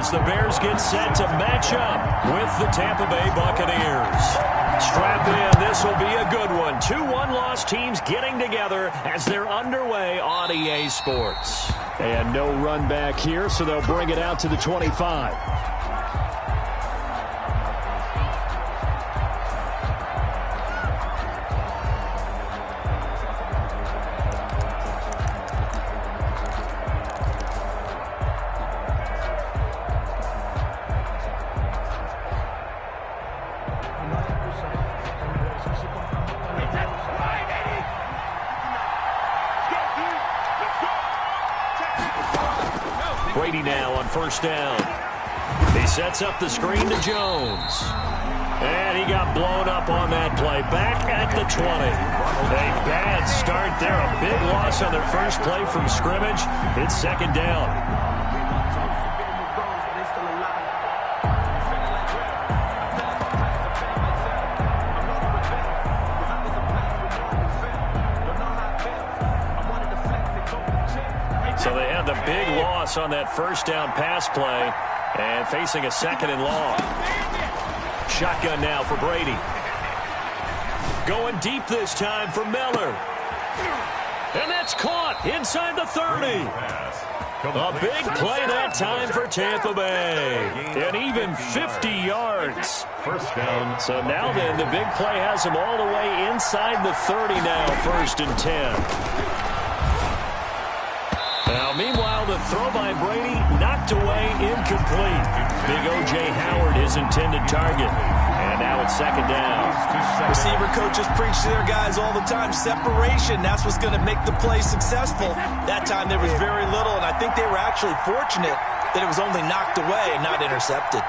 as the Bears get set to match up with the Tampa Bay Buccaneers. Strap in. This will be a good one. 2 one-loss teams getting together as they're underway on EA Sports. And no run back here, so they'll bring it out to the 25. Brady now on first down. He sets up the screen to Jones. And he got blown up on that play. Back at the 20. A bad start there. A big loss on their first play from scrimmage. It's second down. So they had the big loss on that first down pass play and facing a second and long. Shotgun now for Brady. Going deep this time for Miller. And that's caught inside the 30. A big play that time for Tampa Bay. And even 50 yards. First down. So now then, the big play has them all the way inside the 30 now, first and 10. Now, meanwhile, the throw by Brady knocked away, incomplete. Big O.J. Howard, his intended target. And now it's second down. Receiver coaches preach to their guys all the time. Separation, that's what's going to make the play successful. That time there was very little, and I think they were actually fortunate that it was only knocked away and not intercepted.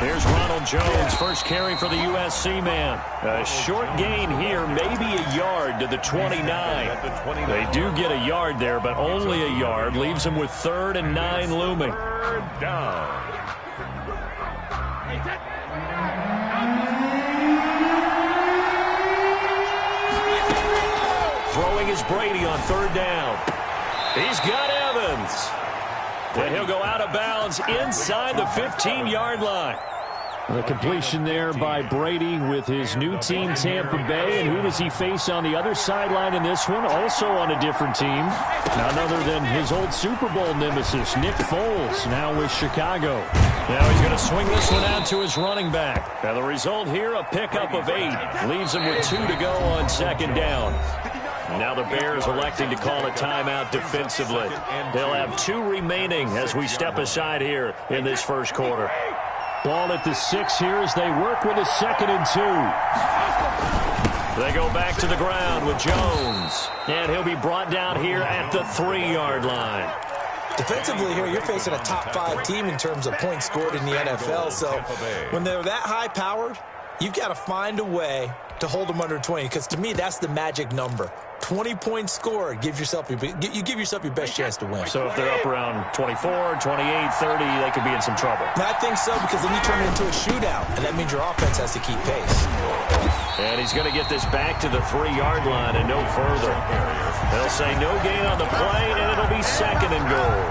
Here's Ronald Jones, first carry for the USC man. A short gain here, maybe a yard to the 29. They do get a yard there, but only a yard. Leaves them with 3rd and 9 looming. Third down. Throwing is Brady on 3rd down. He's got Evans. And he'll go out of bounds inside the 15-yard line. The completion there by Brady with his new team, Tampa Bay. And who does he face on the other sideline in this one? Also on a different team. None other than his old Super Bowl nemesis, Nick Foles, now with Chicago. Now he's going to swing this one out to his running back. Now the result here, a pickup of 8. Leaves him with 2 to go on second down. Now the Bears electing to call a timeout defensively. They'll have 2 remaining as we step aside here in this first quarter. Ball at the 6 here as they work with a 2nd and 2. They go back to the ground with Jones. And he'll be brought down here at the 3-yard line. Defensively here, you're facing a top 5 team in terms of points scored in the NFL. So when they're that high-powered, you've got to find a way to hold them under 20. Because to me, that's the magic number. 20 points scored, you give yourself your best chance to win. So if they're up around 24, 28, 30, they could be in some trouble. I think so, because then you turn it into a shootout, and that means your offense has to keep pace. And he's going to get this back to the 3-yard line and no further. They'll say no gain on the play, and it'll be 2nd and goal.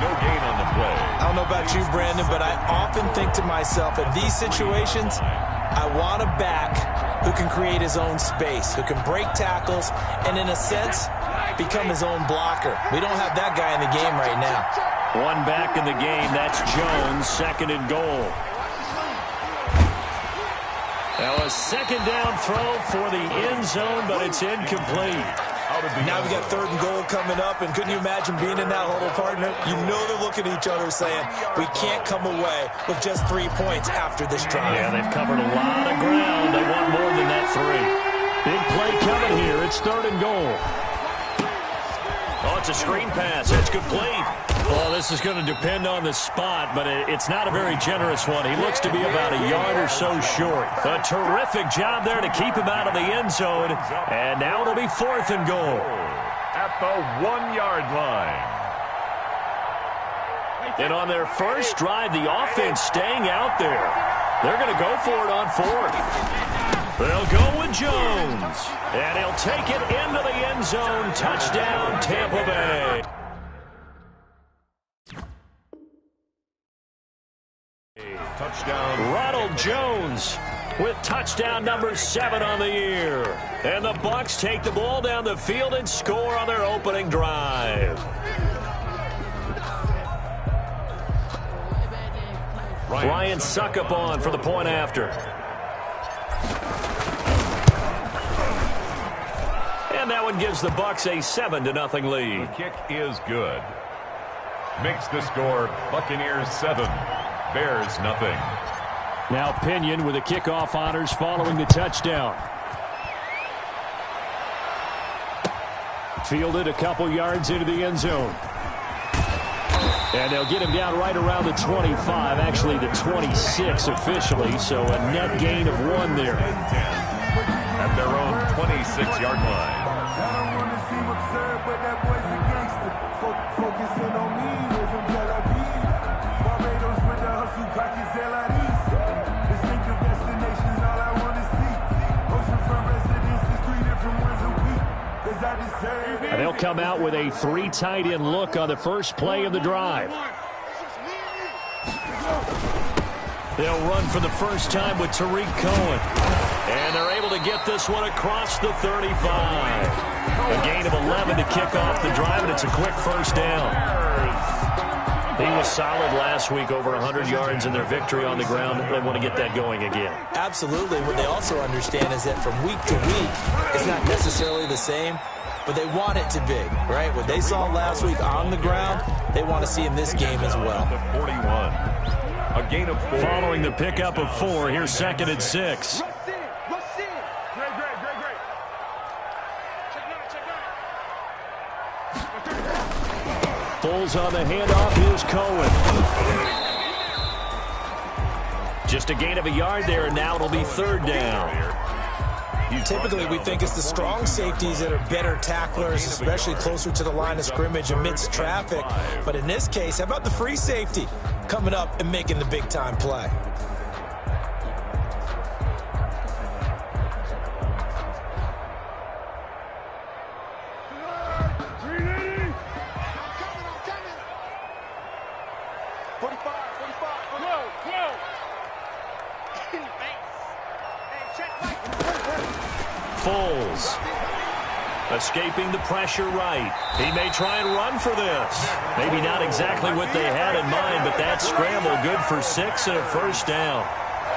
No gain on the play. I don't know about you, Brandon, but I often think to myself, in these situations, I want a back who can create his own space, who can break tackles, and in a sense, become his own blocker. We don't have that guy in the game right now. One back in the game, that's Jones, 2nd and goal. Now a 2nd down throw for the end zone, but it's incomplete. Now we got 3rd and goal coming up, and couldn't you imagine being in that huddle, partner? You know they're looking at each other saying, we can't come away with just 3 points after this drive. Yeah, they've covered a lot of ground. They want more than that 3. Big play coming here. It's 3rd and goal. Oh, it's a screen pass. It's complete. Well, this is going to depend on the spot, but it's not a very generous one. He looks to be about a yard or so short. A terrific job there to keep him out of the end zone. And now it'll be 4th and goal. At the 1-yard line. And on their first drive, the offense staying out there. They're going to go for it on 4th. They'll go with Jones. And he'll take it into the end zone. Touchdown, Tampa Bay. Touchdown. Ronald Jones with touchdown number 7 on the year. And the Bucs take the ball down the field and score on their opening drive. Ryan Succop on for the point after. And that one gives the Bucs a 7-0 lead. The kick is good. Makes the score Buccaneers 7, Bears nothing. Now Pinion with the kickoff honors following the touchdown. Fielded a couple yards into the end zone. And they'll get him down right around the 25, actually the 26 officially, so a net gain of 1 there. At their own 26-yard line. I don't want to seem absurd, but that boy's a gangster. Focusing on me, we're from Tel Aviv. Barbados with the hustle, pockets LIDs. Distinctive destinations, all I want to see. Oceanfront residences, 3 different ones a week. Cause I deserve it. And they'll come out with a 3 tight end look on the first play of the drive. They'll run for the first time with Tariq Cohen. And they're able to get this one across the 35. A gain of 11 to kick off the drive, and it's a quick first down. He was solid last week, over 100 yards in their victory on the ground. They want to get that going again. Absolutely. What they also understand is that from week to week, it's not necessarily the same, but they want it to be, right? What they saw last week on the ground, they want to see in this game as well. 41. A gain of 4. Following the pickup of 4, here's 2nd and 6. Foles on the handoff. Here's Cohen. Just a gain of a yard there, and now it'll be 3rd down. Typically, we think it's the strong safeties that are better tacklers, especially closer to the line of scrimmage amidst traffic. But in this case, how about the free safety coming up and making the big-time play? Foles escaping the pressure right. He may try and run for this. Maybe not exactly what they had in mind, but that scramble good for 6 and a first down.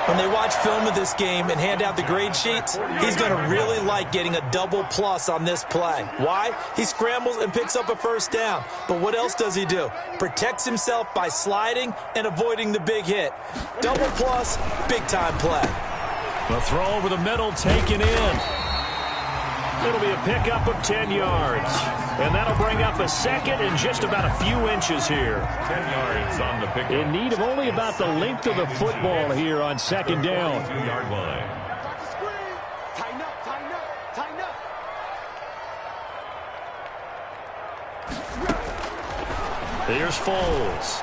When they watch film of this game and hand out the grade sheets, he's going to really like getting a double plus on this play. Why? He scrambles and picks up a first down. But what else does he do? Protects himself by sliding and avoiding the big hit. Double plus, big-time play. The throw over the middle taken in. It'll be a pickup of 10 yards. And that'll bring up a 2nd and just about a few inches here. 10 yards on the pickup. In need of only about the length of the football here on 2nd down. 2-yard line. Here's Foles.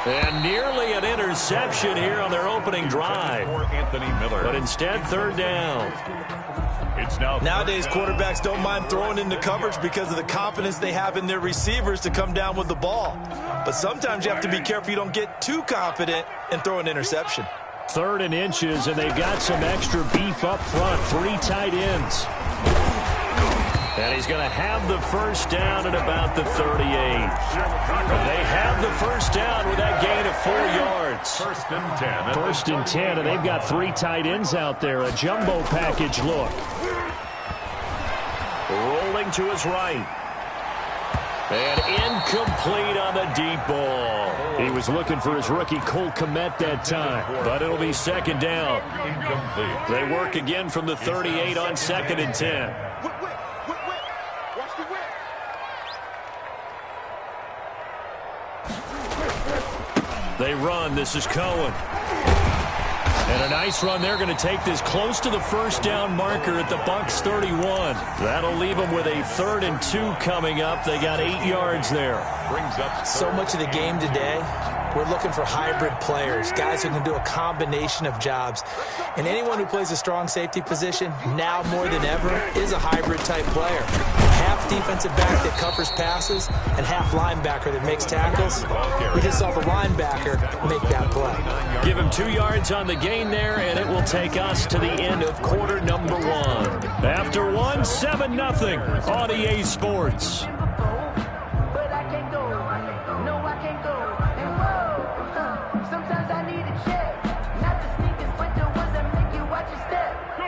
And nearly an interception here on their opening drive. Anthony Miller. But instead, 3rd down. It's now Nowadays, quarterbacks don't mind throwing into coverage because of the confidence they have in their receivers to come down with the ball. But sometimes you have to be careful you don't get too confident and throw an interception. 3rd and inches, and they've got some extra beef up front. 3 tight ends. And he's going to have the first down at about the 38. And they have the first down with that gain of 4 yards. 1st and 10. 1st and 10, and they've got 3 tight ends out there. A jumbo package look. Rolling to his right. And incomplete on the deep ball. He was looking for his rookie Cole Kmet that time. But it'll be 2nd down. Incomplete. They work again from the 38 on 2nd and 10. They run. This is Cohen. And a nice run. They're going to take this close to the first down marker at the Bucs 31. That'll leave them with a 3rd and 2 coming up. They got 8 yards there. Brings up So much of the game today, we're looking for hybrid players, guys who can do a combination of jobs. And anyone who plays a strong safety position, now more than ever, is a hybrid type player. Have defensive back that covers passes and half linebacker that makes tackles. We just saw the linebacker make that play. Give him 2 yards on the gain there, and it will take us to the end of quarter number 1. After 1, 7-0 on EA Sports.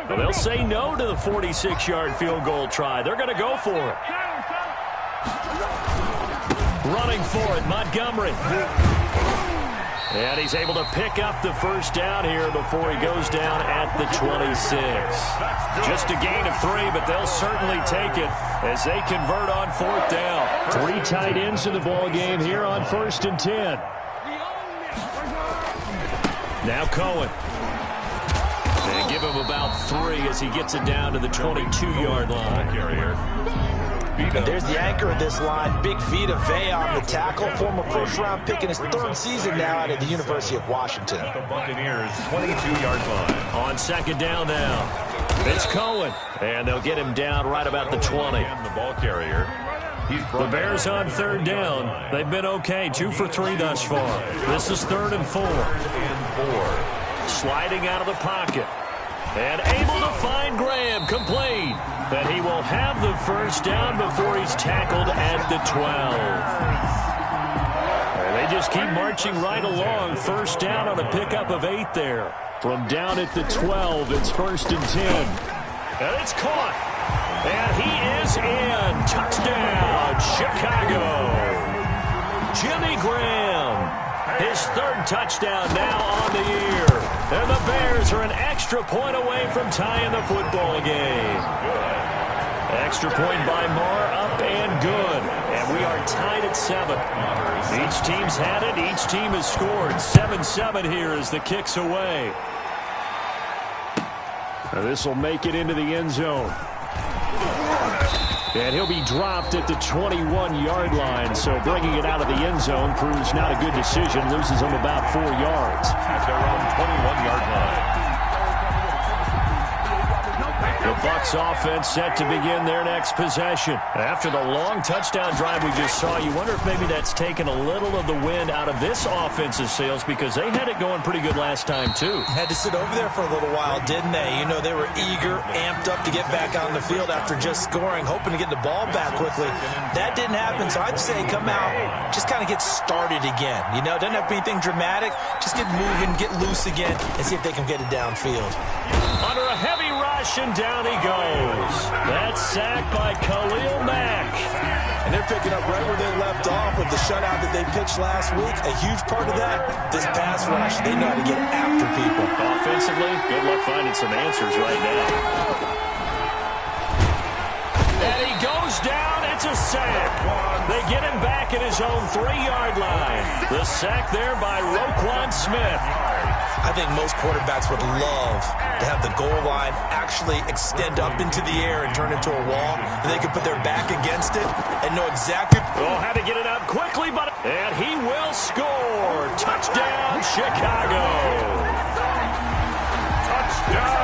Well, they'll say no to the 46-yard field goal try. They're going to go for it. Running for it, Montgomery. And he's able to pick up the first down here before he goes down at the 26. Just a gain of 3, but they'll certainly take it as they convert on 4th down. 3 tight ends in the ball game here on 1st and 10. Now Cohen. And give him about 3 as he gets it down to the 22-yard line. And there's the anchor of this line, Big Vita Vea on the tackle, former first-round pick in his 3rd season now out of the University of Washington. The Buccaneers, 22-yard line. On 2nd down now, it's Cohen, and they'll get him down right about the 20. And the ball carrier. The Bears on 3rd down. They've been okay, 2 for 3 thus far. This is 3rd and 4. Sliding out of the pocket. And able to find Graham, complete. That he will have the first down before he's tackled at the 12. And they just keep marching right along. First down on a pickup of 8 there. From down at the 12, it's 1st and 10. And it's caught. And he is in. Touchdown, Chicago. Jimmy Graham. His 3rd touchdown now on the year. And the Bears are an extra point away from tying the football game. Extra point by Marr, up and good. And we are tied at 7. Each team's had it. Each team has scored. 7-7 here as the kick's away. This will make it into the end zone. And he'll be dropped at the 21-yard line. So bringing it out of the end zone proves not a good decision. Loses him about 4 yards. At their own 21-yard line. The Bucs offense set to begin their next possession. After the long touchdown drive we just saw, you wonder if maybe that's taken a little of the wind out of this offense's sails because they had it going pretty good last time, too. Had to sit over there for a little while, didn't they? You know, they were eager, amped up to get back on the field after just scoring, hoping to get the ball back quickly. That didn't happen, so I'd say come out, just kind of get started again. You know, doesn't have to be anything dramatic. Just get moving, get loose again, and see if they can get it downfield. Under a heavy rush, and down he goes. That's sacked by Khalil Mack. And they're picking up right where they left off with the shutout that they pitched last week. A huge part of that, this pass rush. They know how to get after people. Offensively, good luck finding some answers right now. And he goes down. It's a sack. They get him back at his own 3-yard line. The sack there by Roquan Smith. I think most quarterbacks would love to have the goal line actually extend up into the air and turn into a wall, and they can put their back against it and know exactly. Oh, had to get it out quickly, and he will score. Touchdown, Chicago. Touchdown.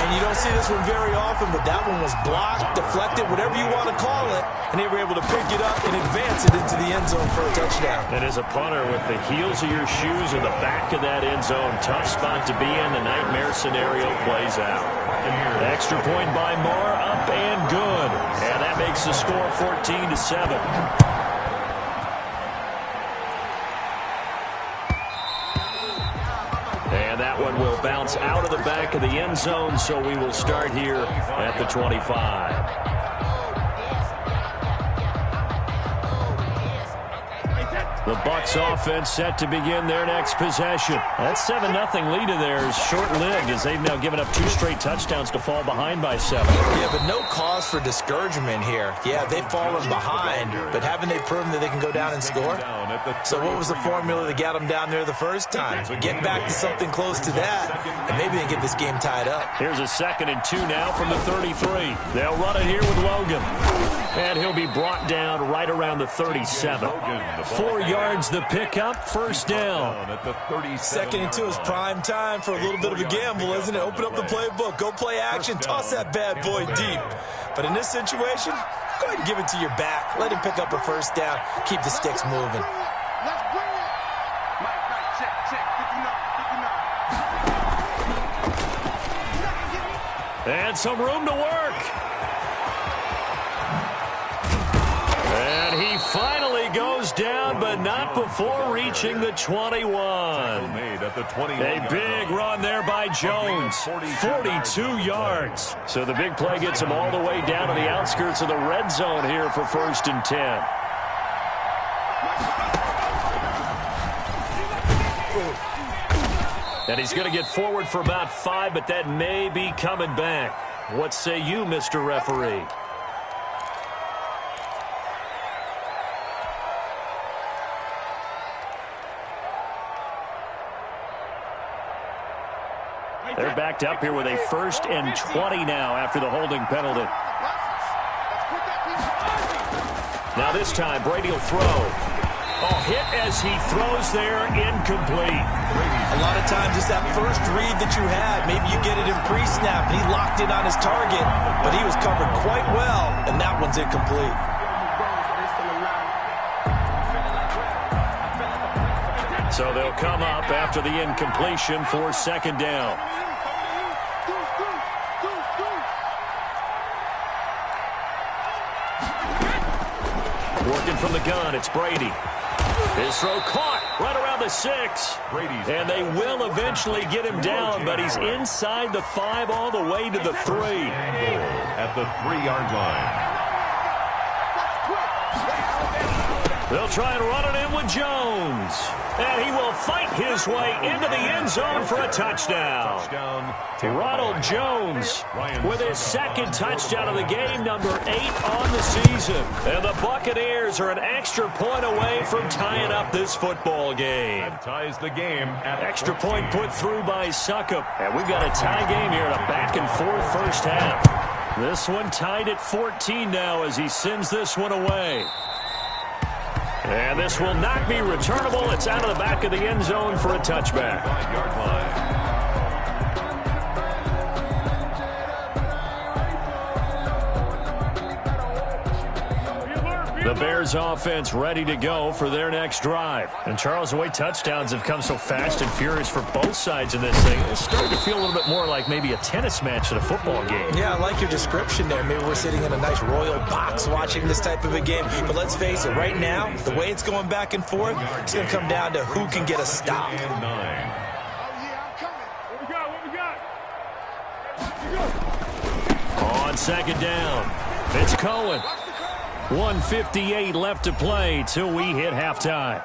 And you don't see this one very often, but that one was blocked, deflected, whatever you want to call it, and they were able to pick it up and advance it into the end zone for a touchdown. And as a punter, with the heels of your shoes in the back of that end zone, tough spot to be in. The nightmare scenario plays out. Extra point by Marr, up and good. And that makes the score 14-7. And that one will bounce out of the back of the end zone, so we will start here at the 25. The Bucs offense set to begin their next possession. That 7-0 lead of theirs short-lived as they've now given up 2 straight touchdowns to fall behind by 7. Yeah, but no cause for discouragement here. Yeah, they've fallen behind, but haven't they proven that they can go down and score? So what was the formula that got them down there the first time? Get back to something close to that, and maybe they get this game tied up. Here's a 2nd and 2 now from the 33. They'll run it here with Logan. And he'll be brought down right around the 37. 4 yards the pickup, first down. 2nd and 2 is prime time for a little bit of a gamble, isn't it? Open up the playbook, go play action, toss that bad boy deep. But in this situation, go ahead and give it to your back. Let him pick up a first down. Keep the sticks moving. Let's bring it. Mike, check. 59. And some room to work. And he finally goes down, but not before reaching the 21. A big run there by Jones. 42 yards. So the big play gets him all the way down to the outskirts of the red zone here for 1st and 10. And he's going to get forward for about 5, but that may be coming back. What say you, Mr. Referee? They're backed up here with a 1st and 20 now after the holding penalty. Now this time, Brady will throw. Oh, hit as he throws there, incomplete. A lot of times it's that first read that you had. Maybe you get it in pre-snap, and he locked in on his target, but he was covered quite well, and that one's incomplete. So they'll come up after the incompletion for 2nd down. Working from the gun, it's Brady. His throw caught right around the 6. And they will eventually get him down, but he's inside the 5 all the way to the 3. At the 3-yard line. They'll try and run it in with Jones. And he will fight his way into the end zone for a touchdown. Ronald Jones with his 2nd touchdown of the game, number 8 on the season. And the Buccaneers are an extra point away from tying up this football game. That ties the game. Extra point put through by Succop. And we've got a tie game here in a back-and-forth first half. This one tied at 14 now as he sends this one away. And this will not be returnable. It's out of the back of the end zone for a touchback. 5-yard line. The Bears offense ready to go for their next drive. And Charles, the way touchdowns have come so fast and furious for both sides in this thing, it's starting to feel a little bit more like maybe a tennis match at a football game. Yeah, I like your description there. Maybe we're sitting in a nice royal box watching this type of a game. But let's face it, right now, the way it's going back and forth, it's going to come down to who can get a stop. On 2nd down, it's Cohen. 1:58 left to play till we hit halftime.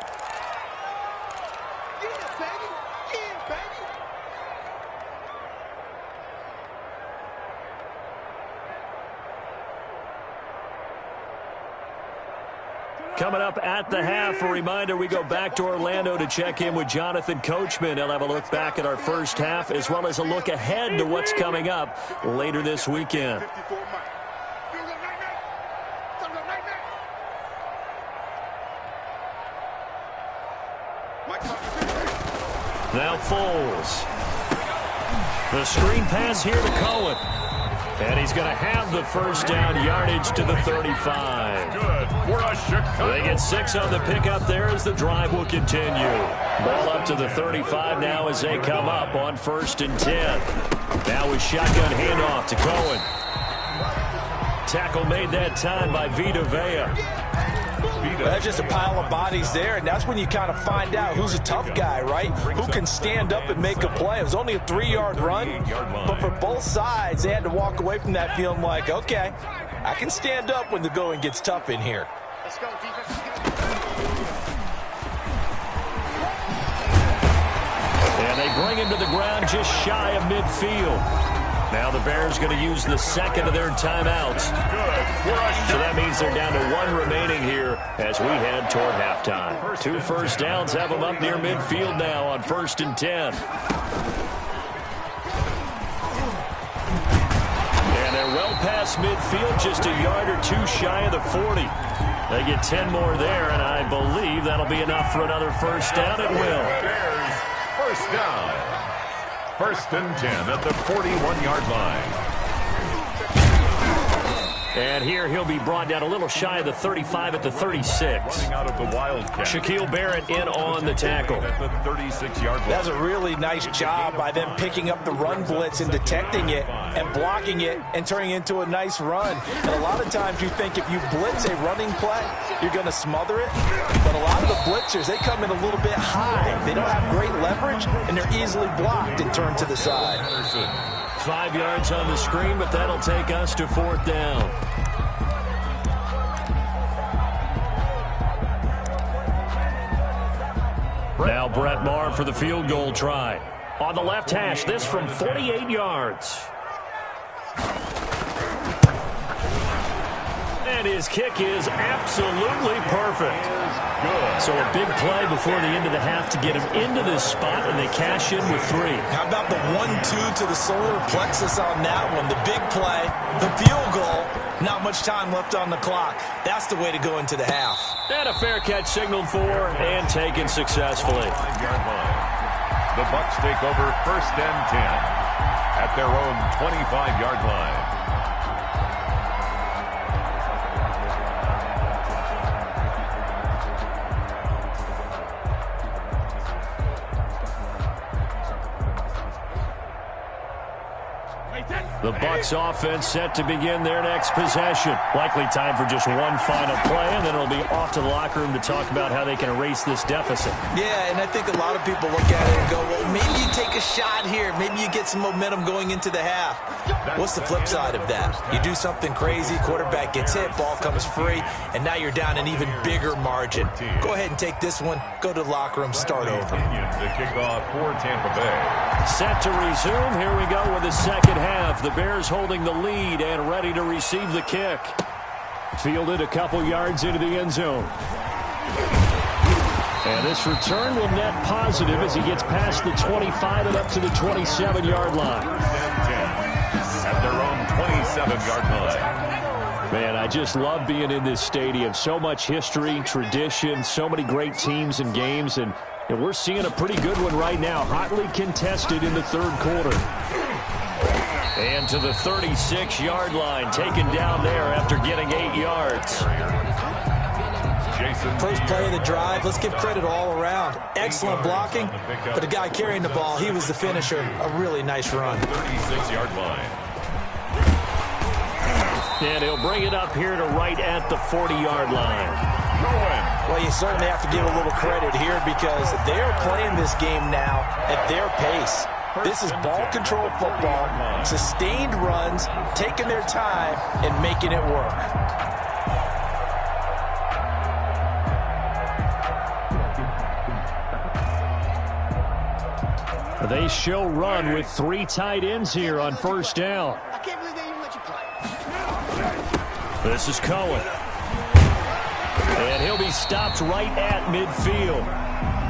Coming up at the half, a reminder, we go back to Orlando to check in with Jonathan Coachman. He'll have a look back at our first half as well as a look ahead to what's coming up later this weekend. Now Foles. The screen pass here to Cohen. And he's going to have the first down, yardage to the 35. Good for a Chicago. They get 6 on the pickup there as the drive will continue. Ball up to the 35 now as they come up on 1st and 10. Now with shotgun handoff to Cohen. Tackle made that time by Vita Vea. That's just a pile of bodies there, and that's when you kind of find out who's a tough guy, right? Who can stand up and make a play. It was only a 3-yard run, but for both sides, they had to walk away from that feeling like, okay, I can stand up when the going gets tough in here. Let's go, defense. And they bring him to the ground just shy of midfield. Now the Bears going to use the 2nd of their timeouts. So that means they're down to 1 remaining here as we head toward halftime. 2 first downs have them up near midfield now on 1st and 10. And they're well past midfield, just a yard or 2 shy of the 40. They get 10 more there, and I believe that'll be enough for another first down. It will. Bears, first down. 1st and 10 at the 41-yard line. And here he'll be brought down a little shy of the 35 at the 36. Running out of the Wildcat. Shaquille Barrett in on the tackle. At the 36-yard line. That's a really nice job by them picking up the run blitz and detecting it and blocking it and turning it into a nice run. And a lot of times you think if you blitz a running play, you're going to smother it. But a lot of the blitzers, they come in a little bit high. They don't have great leverage, and they're easily blocked and turned to the side. 5 yards on the screen, but that'll take us to 4th down. Now Brett Maher for the field goal try. On the left hash, this from 48 yards. And his kick is absolutely perfect. Good. So a big play before the end of the half to get him into this spot, and they cash in with 3. How about the 1-2 to the solar plexus on that one? The big play, the field goal, not much time left on the clock. That's the way to go into the half. And a fair catch signaled for and taken successfully. 5-yard line. The Bucs take over 1st and 10 at their own 25-yard line. The Bucs offense set to begin their next possession. Likely time for just one final play, and then it'll be off to the locker room to talk about how they can erase this deficit. Yeah, and I think a lot of people look at it and go, well, maybe you take a shot here. Maybe you get some momentum going into the half. What's the flip side of that? You do something crazy, quarterback gets hit, ball comes free, and now you're down an even bigger margin. Go ahead and take this one, go to the locker room, start over. The kickoff for Tampa Bay. Set to resume. Here we go with the second half. The Bears holding the lead and ready to receive the kick. Fielded a couple yards into the end zone. And this return will net positive as he gets past the 25 and up to the 27-yard line. At their own 27-yard line. Man, I just love being in this stadium. So much history, tradition, so many great teams and games, and we're seeing a pretty good one right now, hotly contested in the third quarter. And to the 36-yard line, taken down there after getting 8 yards. First play of the drive, let's give credit all around. Excellent blocking, but the guy carrying the ball, he was the finisher. A really nice run. 36-yard line. And he'll bring it up here to right at the 40-yard line. Well, you certainly have to give a little credit here because they're playing this game now at their pace. This is ball control football, sustained runs, taking their time, and making it work. They show run with 3 tight ends here on first down. I can't believe they even let you play. This is Cohen. And he'll be stopped right at midfield.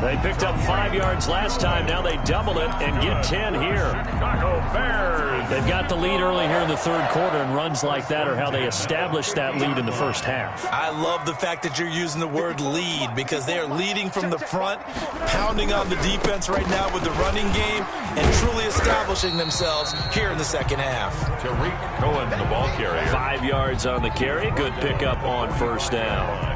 They picked up 5 yards last time. Now they double it and get 10 here. Chicago Bears. They've got the lead early here in the third quarter, and runs like that are how they established that lead in the first half. I love the fact that you're using the word lead because they are leading from the front, pounding on the defense right now with the running game, and truly establishing themselves here in the second half. Tariq Cohen, the ball carrier. 5 yards on the carry. Good pickup on first down.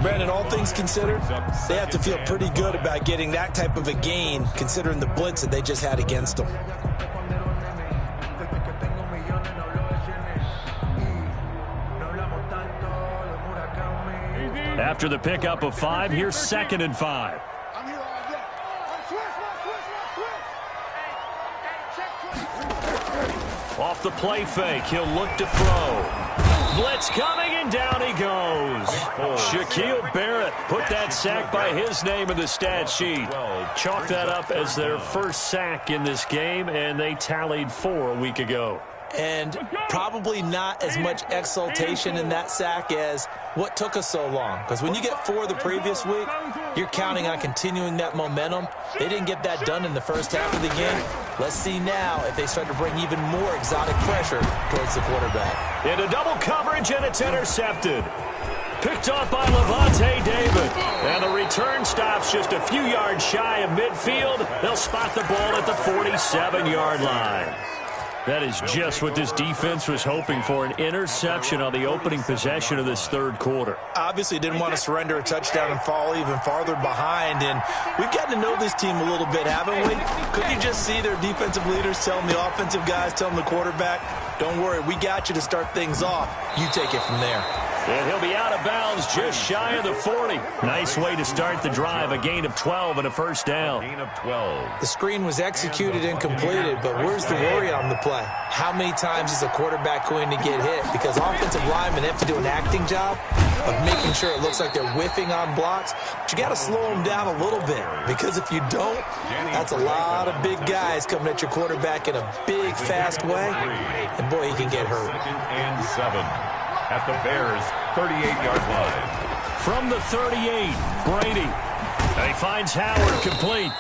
Brandon, all things considered, they have to feel pretty good about getting that type of a gain considering the blitz that they just had against them. After the pickup of 5, here's 2nd and 5. I'm here all day. Switch. Off the play fake, he'll look to throw. Blitz coming, and down he goes. Shaquille Barrett put that sack by his name in the stat sheet. Chalk that up as their first sack in this game, and they tallied 4 a week ago. And probably not as much exultation in that sack as what took us so long. Because when you get 4 the previous week, you're counting on continuing that momentum. They didn't get that done in the first half of the game. Let's see now if they start to bring even more exotic pressure towards the quarterback. Into double coverage, and it's intercepted. Picked off by Levante David. And the return stops just a few yards shy of midfield. They'll spot the ball at the 47-yard line. That is just what this defense was hoping for, an interception on the opening possession of this third quarter. Obviously didn't want to surrender a touchdown and fall even farther behind, and we've gotten to know this team a little bit, haven't we? Couldn't you just see their defensive leaders telling the offensive guys, telling the quarterback, don't worry, we got you to start things off. You take it from there. And he'll be out of bounds just shy of the 40. Nice way to start the drive, a gain of 12 and a first down. Gain of 12. The screen was executed and completed, but where's the worry on the play? How many times is a quarterback going to get hit? Because offensive linemen have to do an acting job of making sure it looks like they're whiffing on blocks. But you got to slow them down a little bit, because if you don't, that's a lot of big guys coming at your quarterback in a big, fast way. And boy, he can get hurt. 2nd and 7 at the Bears' 38-yard line. From the 38, Brady. And he finds Howard complete.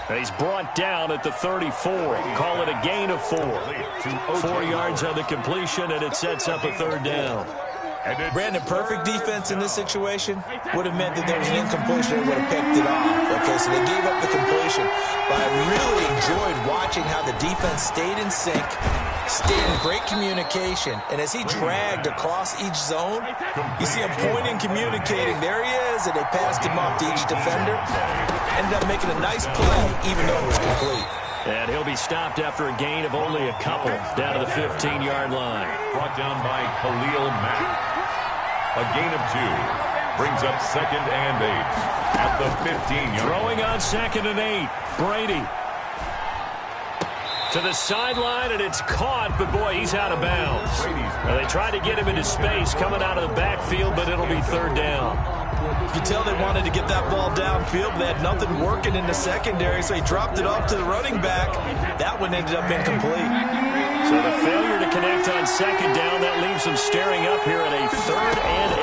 And he's brought down at the 34. Call it a gain of 4. 4 yards on the completion, and it sets up a third down. Brandon, perfect defense in this situation would have meant that there was an incompletion. They would have picked it off. Okay, so they gave up the completion. But I really enjoyed watching how the defense stayed in sync, stayed in great communication. And as he dragged across each zone, you see him pointing, communicating. There he is, and they passed him off to each defender. Ended up making a nice play, even though it was complete. And he'll be stopped after a gain of only a couple down to the 15-yard line. Brought down by Khalil Mack. A gain of 2. Brings up 2nd and 8 at the 15-yard. Throwing on 2nd and 8. Brady. To the sideline, and it's caught, but boy, he's out of bounds. Now, they tried to get him into space coming out of the backfield, but it'll be third down. You can tell they wanted to get that ball downfield. They had nothing working in the secondary, so he dropped it off to the running back. That one ended up incomplete. So the failure to connect on 2nd down, that leaves them staring up here at a 3rd and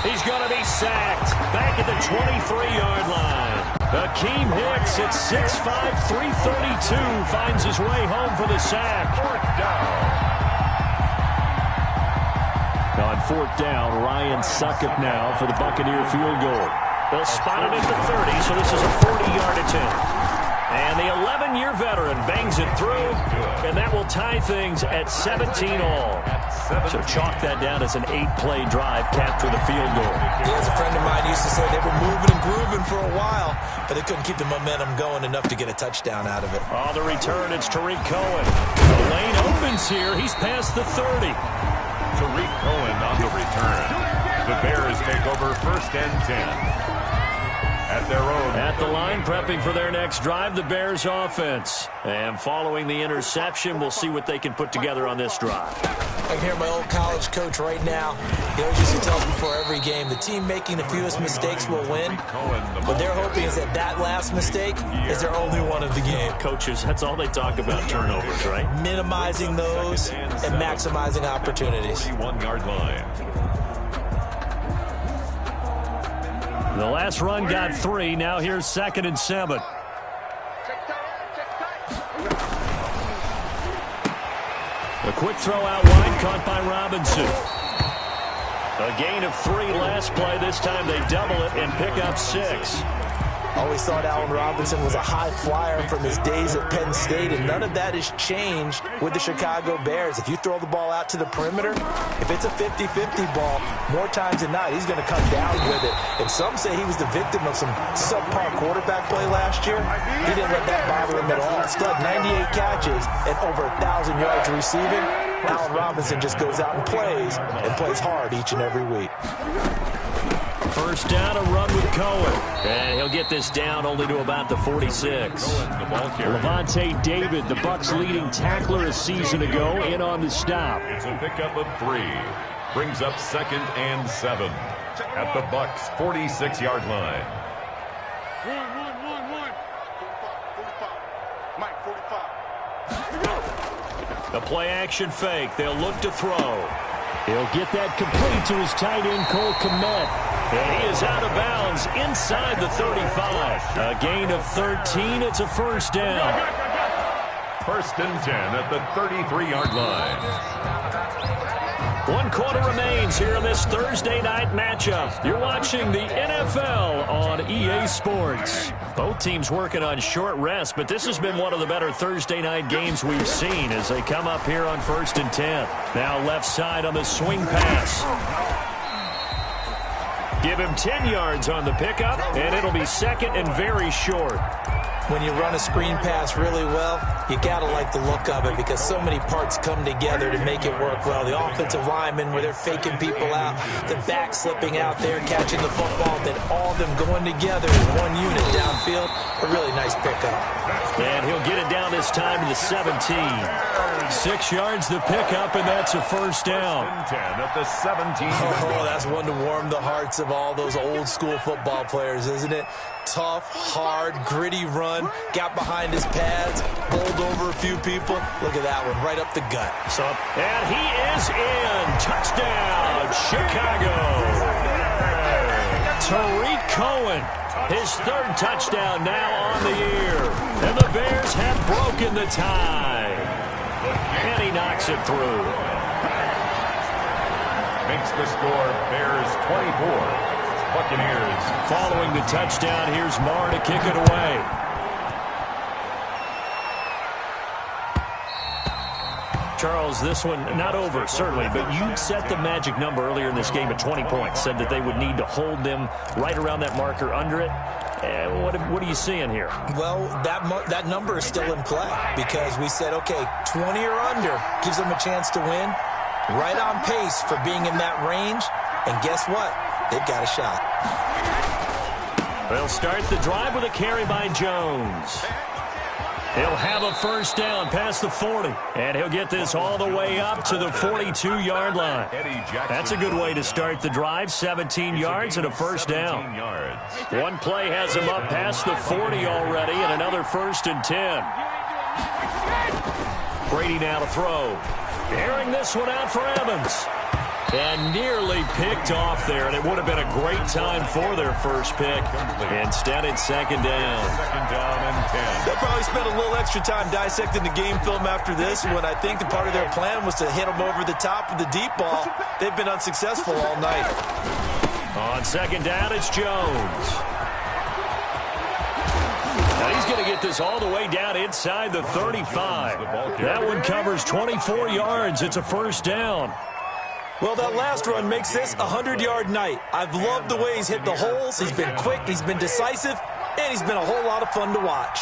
8. He's going to be sacked back at the 23-yard line. Akeem Hicks at 6'5", 332 finds his way home for the sack. 4th down. On 4th down, Ryan Succop now for the Buccaneer field goal. They'll spot it at the 30, so this is a 40-yard attempt. And the 11-year veteran bangs it through, and that will tie things at 17 all. So chalk that down as an 8-play drive, capture the field goal. Yeah, as a friend of mine used to say, they were moving and grooving for a while, but they couldn't keep the momentum going enough to get a touchdown out of it. On the return, it's Tariq Cohen. The lane opens here. He's past the 30. Tariq Cohen on the return. The Bears take over 1st and 10. At their own. At the line, prepping for their next drive, the Bears offense. And following the interception, we'll see what they can put together on this drive. I can hear my old college coach right now. He always used to tell us before every game, the team making the fewest mistakes will win. What they're hoping is that last mistake is their only one of the game. Coaches, that's all they talk about, turnovers, right? Minimizing those and maximizing opportunities. 31-yard line. The last run got 3. Now here's 2nd and 7. A quick throw out wide, caught by Robinson. A gain of 3 last play. This time they double it and pick up 6. Always thought Allen Robinson was a high flyer from his days at Penn State, and none of that has changed with the Chicago Bears. If you throw the ball out to the perimeter, if it's a 50-50 ball, more times than not, he's going to come down with it. And some say he was the victim of some subpar quarterback play last year. He didn't let that bother him at all. Stud, 98 catches and over 1,000 yards receiving. Allen Robinson just goes out and plays hard each and every week. First down, a run with Cohen. And he'll get this down only to about the 46. Levante David, the Bucs' leading tackler a season ago, in on the stop. It's a pickup of 3. Brings up 2nd and 7 at the Bucs' 46-yard line. 45. The play-action fake. They'll look to throw. He'll get that complete to his tight end, Cole Kmet. And he is out of bounds inside the 35. A gain of 13. It's a first down. 1st and 10 at the 33-yard line. 1 quarter remains here in this Thursday night matchup. You're watching the NFL on EA Sports. Both teams working on short rest, but this has been one of the better Thursday night games we've seen as they come up here on 1st and 10. Now left side on the swing pass. Give him 10 yards on the pickup, and it'll be second and very short. When you run a screen pass really well, you got to like the look of it because so many parts come together to make it work well. The offensive linemen, where they're faking people out, the back slipping out there, catching the football, then all of them going together in one unit downfield. A really nice pickup. And he'll get it down this time to the 17. 6 yards the pickup, and that's a first down. 10 at the 17. Oh, that's one to warm the hearts of all those old school football players, isn't it? Tough, hard, gritty run, got behind his pads, bowled over a few people. Look at that one, right up the gut. And he is in. Touchdown, Chicago. Tariq Cohen, his 3rd touchdown now on the year. And the Bears have broken the tie. And he knocks it through. Makes the score Bears 24. Buccaneers. Following the touchdown, here's Marr to kick it away. Charles, this one not over, certainly, but you set the magic number earlier in this game at 20 points. Said that they would need to hold them right around that marker under it. What are you seeing here? Well, that number is still in play because we said, okay, 20 or under gives them a chance to win. Right on pace for being in that range. And guess what? They've got a shot. They'll start the drive with a carry by Jones. He'll have a first down past the 40. And he'll get this all the way up to the 42-yard line. That's a good way to start the drive. 17 yards and a first down. One play has him up past the 40 already, and another 1st and 10. Brady now to throw. Airing this one out for Evans. And nearly picked off there, and it would have been a great time for their first pick. Instead, it's 2nd down. 2nd down and 10. They'll probably spend a little extra time dissecting the game film after this when I think the part of their plan was to hit them over the top with the deep ball. They've been unsuccessful all night. On 2nd down, it's Jones. Now he's going to get this all the way down inside the 35. That one covers 24 yards. It's a first down. Well, that last run makes this a 100-yard night. I've loved the way he's hit the holes. He's been quick, he's been decisive, and he's been a whole lot of fun to watch.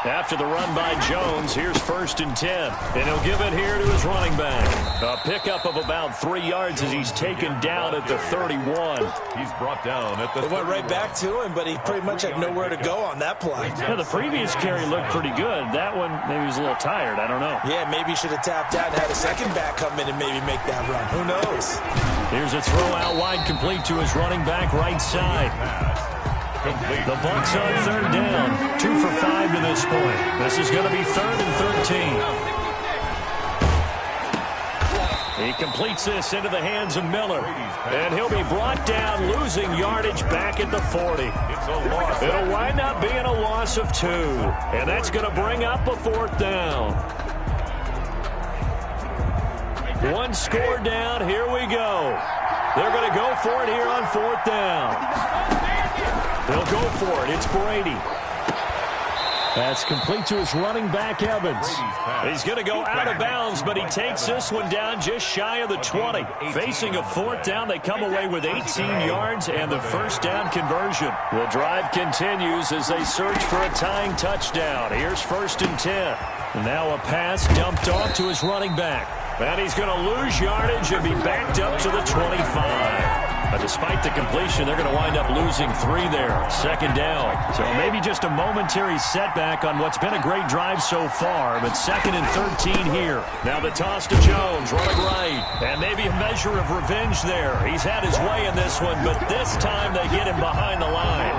After the run by Jones, here's 1st and 10. And he'll give it here to his running back. A pickup of about 3 yards as he's taken down at the 31. He's brought down at the It went right back to him, but he pretty much had nowhere to go on that play. Yeah, the previous carry looked pretty good. That one, maybe he was a little tired. I don't know. Yeah, maybe he should have tapped out and had a second back come in and maybe make that run. Who knows? Here's a throw out wide complete to his running back right side. The Bucs on 3rd down. 2 for 5 to this point. This is going to be 3rd and 13. He completes this into the hands of Miller. And he'll be brought down, losing yardage back at the 40. It'll wind up being a loss of 2. And that's going to bring up a 4th down. One score down. Here we go. They're going to go for it here on 4th down. They'll go for it. It's Brady. That's complete to his running back, Evans. He's going to go out of bounds, but he takes this one down just shy of the 20. Facing a 4th down, they come away with 18 yards and the first down conversion. The drive continues as they search for a tying touchdown. Here's 1st and 10. Now a pass dumped off to his running back. And he's going to lose yardage and be backed up to the 25. But despite the completion, they're going to wind up losing 3 there. 2nd down. So maybe just a momentary setback on what's been a great drive so far, but 2nd and 13 here. Now the toss to Jones, running right. And maybe a measure of revenge there. He's had his way in this one, but this time they get him behind the line.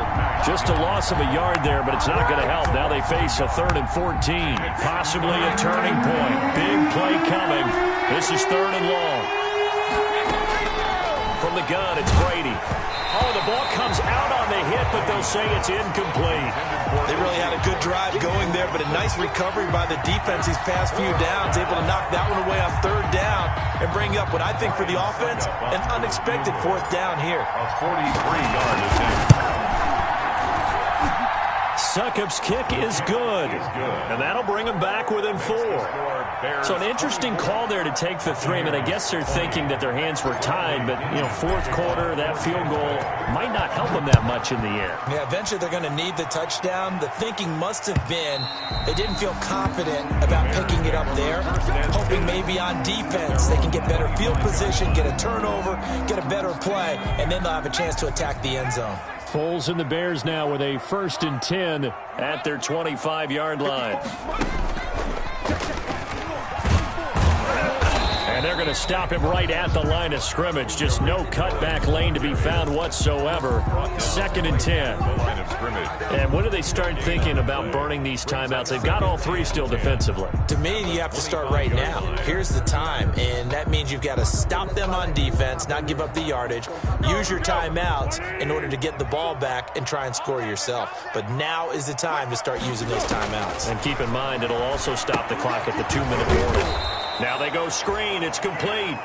Just a loss of a yard there, but it's not going to help. Now they face a 3rd and 14. Possibly a turning point. Big play coming. This is 3rd and long. From the gun, it's Brady. Oh, the ball comes out on the hit, but they'll say it's incomplete. They really had a good drive going there, but a nice recovery by the defense these past few downs, able to knock that one away on third down and bring up what I think for the offense, an unexpected fourth down here. A 43-yard attempt. Succop's kick is good, and that'll bring him back within 4. So an interesting call there to take the 3. I mean, I guess they're thinking that their hands were tied, but, you know, fourth quarter, that field goal might not help them that much in the air. Yeah, eventually they're going to need the touchdown. The thinking must have been they didn't feel confident about picking it up there, hoping maybe on defense they can get better field position, get a turnover, get a better play, and then they'll have a chance to attack the end zone. Foles and the Bears now with a 1st and 10 at their 25-yard line. And they're going to stop him right at the line of scrimmage. Just no cutback lane to be found whatsoever. 2nd and 10. And when do they start thinking about burning these timeouts? They've got all 3 still defensively. To me, you have to start right now. Here's the time, and that means you've got to stop them on defense, not give up the yardage, use your timeouts in order to get the ball back and try and score yourself. But now is the time to start using those timeouts. And keep in mind, it'll also stop the clock at the 2-minute warning. Now they go screen. It's complete.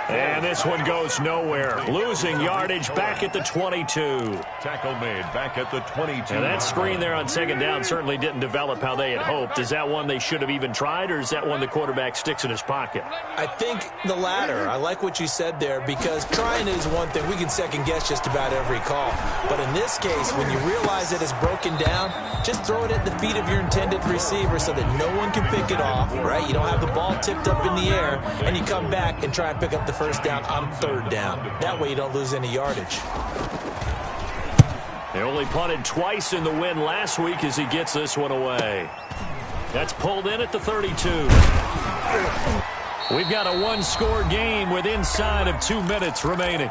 And this one goes nowhere. Losing yardage back at the 22. Tackle made back at the 22. And that screen there on 2nd down certainly didn't develop how they had hoped. Is that one they should have even tried, or is that one the quarterback sticks in his pocket? I think the latter. I like what you said there, because trying is one thing. We can second-guess just about every call. But in this case, when you realize that it's broken down, just throw it at the feet of your intended receiver so that no one can pick it off, right? You don't have the ball tipped up in the air, and you come back and try and pick up the first down on 3rd down. That way you don't lose any yardage. They only punted twice in the win last week as he gets this one away. That's pulled in at the 32. We've got a one-score game with inside of 2 minutes remaining.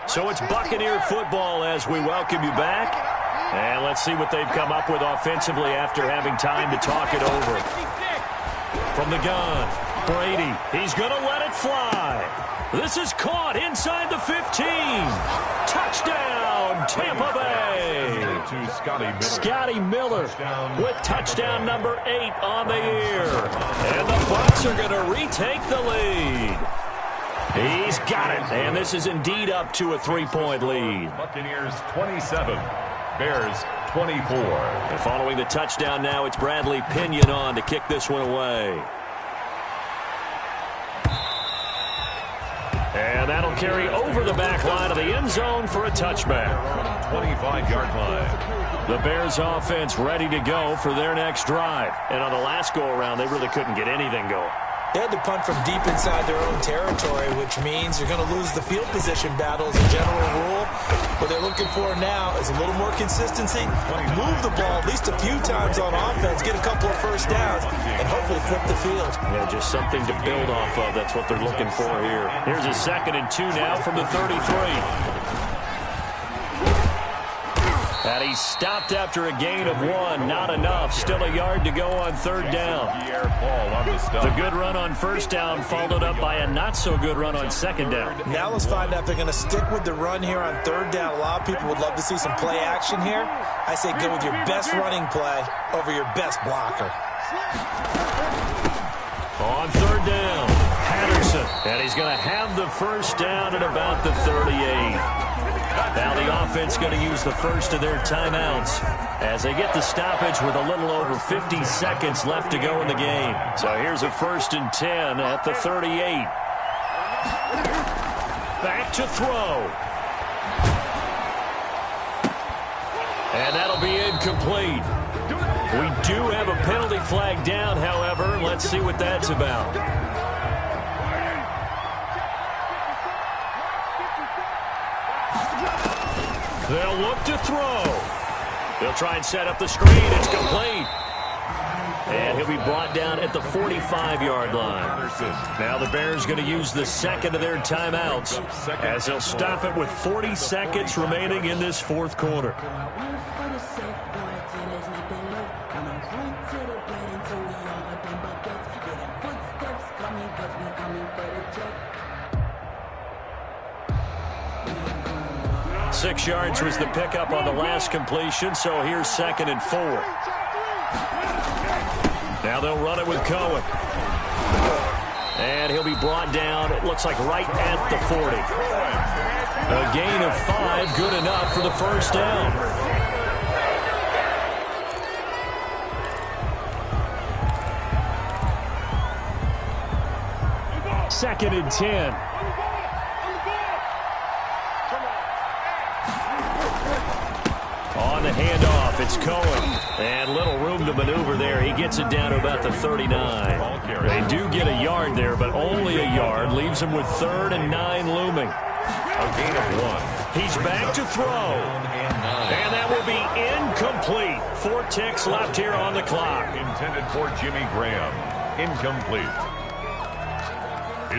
So it's Buccaneer football as we welcome you back. And let's see what they've come up with offensively after having time to talk it over. From the gun, Brady. He's going to let it fly. This is caught inside the 15. Touchdown, Tampa Bay. Scotty Miller with touchdown number 8 on the year. And the Bucs are going to retake the lead. He's got it. And this is indeed up to a 3-point lead. Buccaneers 27. Bears 24. And following the touchdown now, it's Bradley Pinion on to kick this one away. And that'll carry over the back line of the end zone for a touchback. 25-yard line. The Bears offense ready to go for their next drive. And on the last go-around, they really couldn't get anything going. They had to punt from deep inside their own territory, which means you're going to lose the field position battle as a general rule. What they're looking for now is a little more consistency, move the ball at least a few times on offense, get a couple of first downs, and hopefully flip the field. Yeah, just something to build off of. That's what they're looking for here. Here's a 2nd and 2 now from the 33. And he stopped after a gain of 1. Not enough. Still a yard to go on 3rd down. The good run on 1st down followed up by a not-so-good run on 2nd down. Now let's find out if they're going to stick with the run here on 3rd down. A lot of people would love to see some play action here. I say go with your best running play over your best blocker. On 3rd down, Patterson. And he's going to have the first down at about the 38. Now the offense going to use the first of their timeouts as they get the stoppage with a little over 50 seconds left to go in the game. So here's a 1st and 10 at the 38. Back to throw. And that'll be incomplete. We do have a penalty flag down, however. Let's see what that's about. They'll look to throw. They'll try and set up the screen. It's complete. And he'll be brought down at the 45-yard line. Now the Bears going to use the 2nd of their timeouts as they'll stop it with 40 seconds remaining in this 4th quarter. 6 yards was the pickup on the last completion, so here's 2nd and 4. Now they'll run it with Cohen. And he'll be brought down, it looks like right at the 40. A gain of 5, good enough for the first down. Second and 10. On the handoff, it's Cohen. And little room to maneuver there. He gets it down to about the 39. They do get a yard there, but only a yard. Leaves him with 3rd and 9 looming. A gain of 1. He's back to throw. And that will be incomplete. 4 ticks left here on the clock. Intended for Jimmy Graham. Incomplete.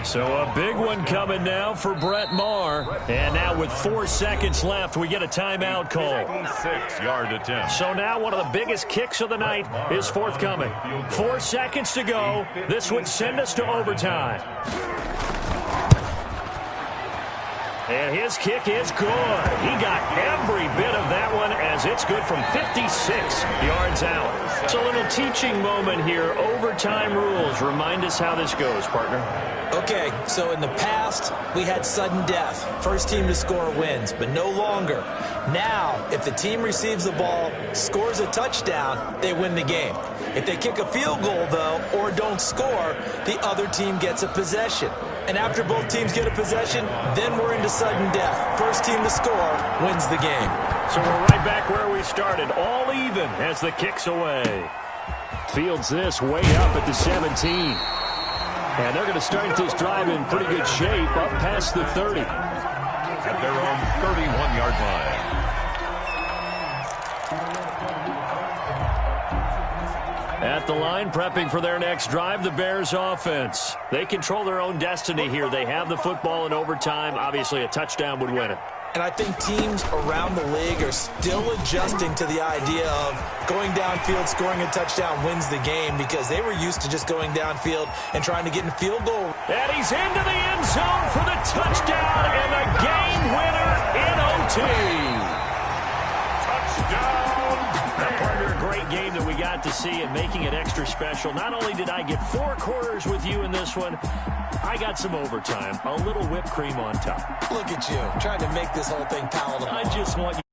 So a big one coming now for Brett Maher. And now with 4 seconds left, we get a timeout call. 6-yard attempt. So now one of the biggest kicks of the night is forthcoming. 4 seconds to go. This would send us to overtime. And his kick is good. He got every bit of that one as it's good from 56 yards out. So a little teaching moment here. Overtime rules. Remind us how this goes, partner. Okay, so in the past, we had sudden death. First team to score wins, but no longer. Now, if the team receives the ball, scores a touchdown, they win the game. If they kick a field goal, though, or don't score, the other team gets a possession. And after both teams get a possession, then we're into sudden death. First team to score wins the game. So we're right back where we started, all even as the kick's away. Fields this way up at the 17. And they're going to start this drive in pretty good shape up past the 30. At their own 31-yard line. At the line, prepping for their next drive, the Bears offense. They control their own destiny here. They have the football in overtime. Obviously, a touchdown would win it. And I think teams around the league are still adjusting to the idea of going downfield, scoring a touchdown wins the game because they were used to just going downfield and trying to get in field goal. And he's into the end zone for the touchdown and the game winner in OT. Touchdown. Partner, a great game that we got to see and making it extra special. Not only did I get 4 quarters with you in this one, I got some overtime, a little whipped cream on top. Look at you, trying to make this whole thing palatable. I just want you